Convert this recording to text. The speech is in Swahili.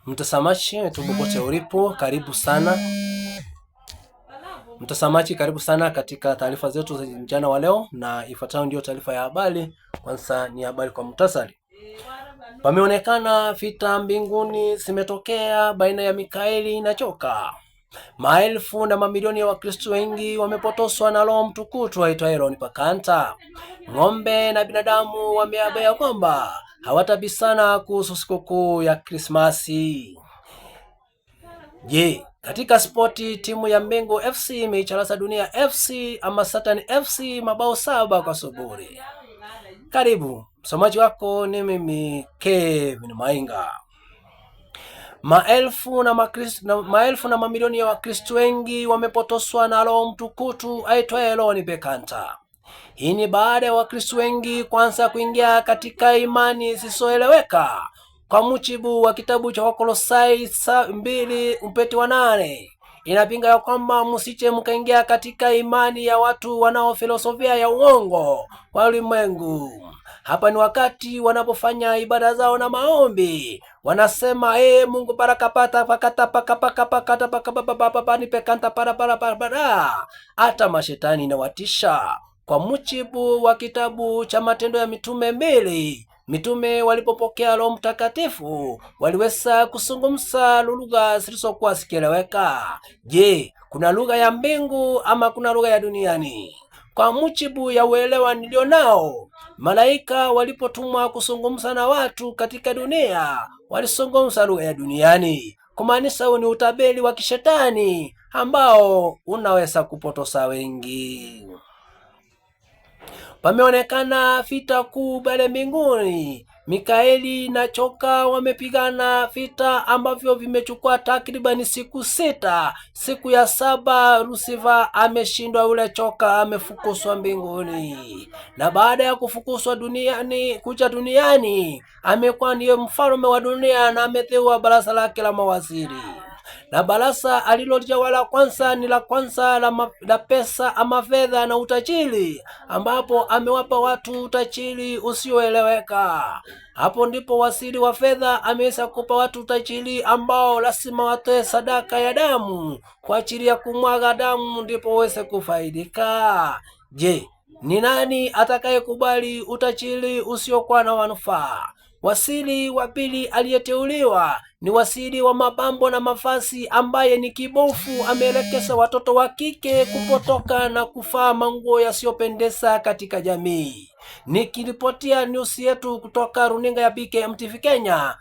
Mtazamaji wetu popote ulipo, karibu sana. Mtazamaji, karibu sana katika taarifa zetu za mchana wa leo, na ifuatayo ndio taarifa ya habari. Kwanza ni habari kwa muhtasari. Pameonekana vita mbinguni zimetokea baina ya Mikaeli na Joka. Maelfu na mamilioni ya Wakristo wengi wamepotoswa na Roho Mtukutu aitwaye Roho Pakanta. Ng'ombe na binadamu wameabea kwamba hawatabisana kuhusu sikukuu ya Krismasi. Je, katika spoti timu ya Mengo FC imeicharaza Dunia FC ama Satan FC mabao 7 kwa sufuri. Karibu, msomaji wako ni mimi Kevin Mainga. Maelfu na mamilioni ya Wakristo wengi wamepotoswa na Roho Mtukutu aitwaye Roho Pakanta. Hii ni baada ya Wakristo wengi kwanza kuingia katika imani zisizoeleweka. Kwa mujibu wa kitabu cha Wakolosai 2:8 inapinga ya kwamba msiche mkaingia katika imani ya watu wanaofilosofia ya uongo wa ulimwengu. Hapa ni wakati wanapofanya ibada zao na maombi, wanasema Mungu baraka pata pakata pakata pakata ni pekanta para. Hata mashetani inawatisha. Kwa mujibu wa kitabu cha Matendo ya Mitume 2, mitume walipopokea Roho Mtakatifu waliweza kuzungumza lugha zilizokuwa zikieleweka. Je, kuna lugha ya mbingu ama kuna lugha ya duniani? Kwa mujibu ya uelewa nilionao, malaika walipotumwa kuzungumza na watu katika dunia walizungumza lugha ya duniani, kumaanisha huu ni utabeli wa kishetani ambao unaweza kupotosha wengi. Pameonekana vita kuu pale mbinguni. Mikaeli na Joka wamepigana vita ambavyo vimechukua takribani siku 6. Siku ya 7 Lucifer ameshindwa, yule Joka amefukuzwa mbinguni, na baada ya kufukuzwa kuja duniani amekuwa ndiye mfalme wa dunia na ameteua baraza lake la mawaziri. Na baraza alilojawala kwanza ni la pesa ama fedha na utajiri, ambapo amewapa watu utajiri usioeleweka. Hapo ndipo waziri wa fedha ameweza kupa watu utajiri ambao lazima watoe sadaka ya damu kwa ajili ya kumwaga damu ndipo waweze kufaidika. Je, ni nani atakayekubali utajiri usiokuwa na manufaa? Waziri wa pili aliyeteuliwa ni waziri wa mapambo na mavazi, ambaye ni kibofu. Ameelekeza watoto wa kike kupotoka na kuvaa manguo yasiyopendeza katika jamii. Nikiripotia news yetu kutoka runinga ya BKM TV Kenya,